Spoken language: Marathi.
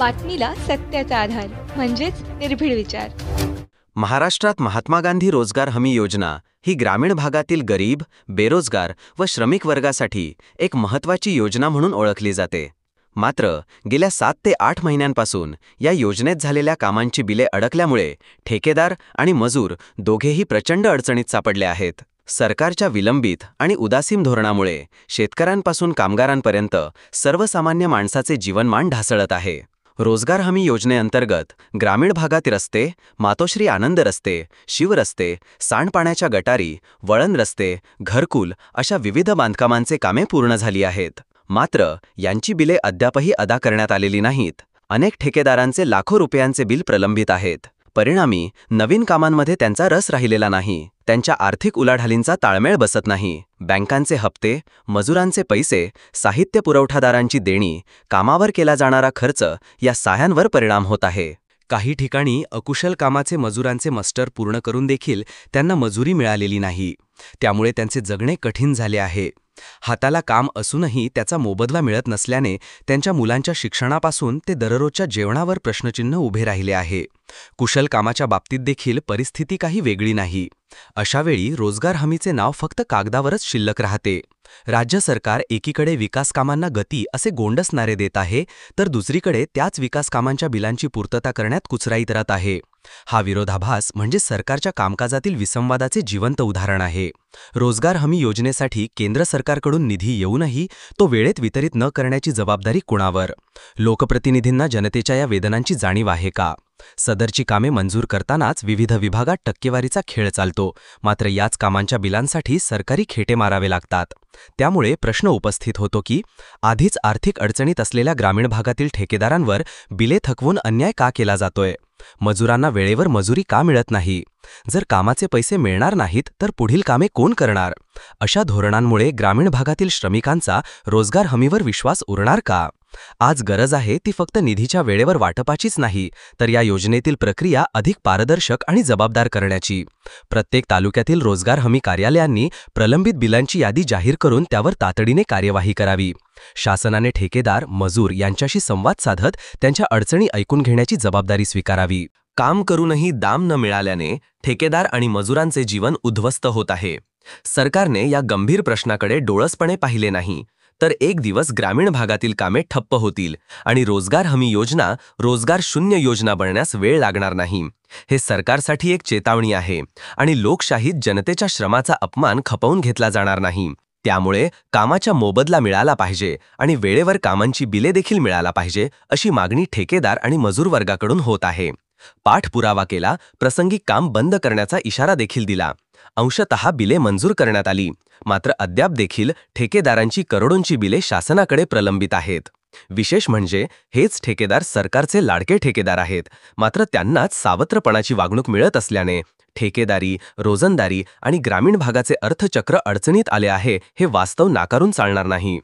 बातमीला सत्याचा आधार म्हणजेच निर्भीड विचार. महाराष्ट्रात महात्मा गांधी रोजगार हमी योजना ही ग्रामीण भागातील गरीब, बेरोजगार व श्रमिक वर्गासाठी एक महत्त्वाची योजना म्हणून ओळखली जाते. मात्र गेल्या 7 ते 8 महिन्यांपासून या योजनेत झालेल्या कामांची बिले अडकल्यामुळे ठेकेदार आणि मजूर दोघेही प्रचंड अडचणीत सापडले आहेत. सरकारच्या विलंबित आणि उदासीन धोरणामुळे शेतकऱ्यांपासून कामगारांपर्यंत सर्वसामान्य माणसाचे जीवनमान ढासळत आहे. रोजगार हमी योजनेअंतर्गत ग्रामीण भागात रस्ते, मातोश्री आनंद रस्ते, शिवरस्ते, सांडपाण्याच्या गटारी, वळण रस्ते, घरकुल अशा विविध बांधकामांचे कामे पूर्ण झाली आहेत. मात्र यांची बिले अद्यापही अदा करण्यात आलेली नाहीत. अनेक ठेकेदारांचे लाखो रुपयांचे बिल प्रलंबित आहेत. परिणामी नवीन कामांमध्ये त्यांचा रस राहिलेला नाही. त्यांच्या आर्थिक उलाढालींचा ताळमेळ बसत नाही. बँकांचे हप्ते, मजुरांचे पैसे, साहित्य पुरवठादारांची देणी, कामावर केला जाणारा खर्च या साह्यांवर परिणाम होत आहे. काही ठिकाणी अकुशल कामाचे मजुरांचे मस्टर पूर्ण करून देखील त्यांना मजुरी मिळालेली नाही. त्यामुळे त्यांचे जगणे कठीण झाले आहे. हाताला काम असूनही त्याचा मोबदला मिळत नसल्याने त्यांच्या मुलांच्या शिक्षणापासून ते दररोजच्या जेवणावर प्रश्नचिन्ह उभे राहिले आहे. कुशल कामाच्या बाबतीत देखील परिस्थिती काही वेगळी नाही. अशावेळी रोजगार हमीचे नाव फक्त कागदावरच शिल्लक राहते. राज्य सरकार एकीकडे विकास कामांना गती असे गोंडस नारे देत आहे, तर दुसरीकडे त्याच विकास कामांच्या बिलांची पूर्तता करण्यात कुचराई करत आहे. हा विरोधाभास म्हणजे सरकारच्या कामकाजातील विसंवादाचे जिवंत उदाहरण आहे. रोजगार हमी योजनेसाठी केंद्र सरकारकडून निधी येऊनही तो वेळेत वितरित न करण्याची जबाबदारी कुणावर? लोकप्रतिनिधींना जनतेच्या या वेदनांची जाणीव आहे का? सदरची कामे मंजूर करतानाच विविध विभागात टक्केवारीचा खेळ चालतो. मात्र याच कामांच्या बिलांसाठी सरकारी खेटे मारावे लागतात. त्यामुळे प्रश्न उपस्थित होतो की आधीच आर्थिक अडचणीत असलेल्या ग्रामीण भागातील ठेकेदारांवर बिले थकवून अन्याय का केला जातोय? मजुरांना वेळेवर मजुरी का मिळत नाही? जर कामाचे पैसे मिळणार नाहीत तर पुढील कामे कोण करणार? अशा धोरणांमुळे ग्रामीण भागातील श्रमिकांचा रोजगार हमीवर विश्वास उरणार का? आज गरज आहे ती फक्त निधीच्या वेळेवर वाटपाचीच नाही, तर या योजनेतील प्रक्रिया अधिक पारदर्शक आणि जबाबदार करण्याची. प्रत्येक तालुक्यातील रोजगार हमी कार्यालयांनी प्रलंबित बिलांची यादी जाहीर करून त्यावर तातडीने कार्यवाही करावी. शासनाने ठेकेदार, मजूर यांच्याशी संवाद साधत त्यांच्या अडचणी ऐकून घेण्याची जबाबदारी स्वीकारावी. काम करूनही दाम न मिळाल्याने ठेकेदार आणि मजुरांचे जीवन उद्ध्वस्त होत आहे. सरकारने या गंभीर प्रश्नाकडे डोळसपणे पाहिले नाही तर एक दिवस ग्रामीण भागातील कामे ठप्प होतील आणि रोजगार हमी योजना रोजगार शून्य योजना बनण्यास वेळ लागणार नाही. हे सरकारसाठी एक चेतावणी आहे आणि लोकशाहीत जनतेच्या श्रमाचा अपमान खपवून घेतला जाणार नाही. त्यामुळे कामाच्या मोबदला मिळाला पाहिजे आणि वेळेवर कामांची बिले देखील मिळाला पाहिजे अशी मागणी ठेकेदार आणि मजूर वर्गाकडून होत आहे. पाठपुरावा केला, प्रसंगी काम बंद करण्याचा इशारा देखील दिला. अंशतः बिले मंजूर करण्यात आली. मात्र अद्याप देखील ठेकेदारांची करोडोंची बिले शासनाकडे प्रलंबित आहेत. विशेष म्हणजे हेच ठेकेदार सरकारचे लाडके ठेकेदार आहेत. मात्र त्यांनाच सावत्रपणाची वागणूक मिळत असल्याने ठेकेदारी, रोजंदारी आणि ग्रामीण भागाचे अर्थचक्र अडचणीत आले आहे हे वास्तव नाकारून चालणार नाही.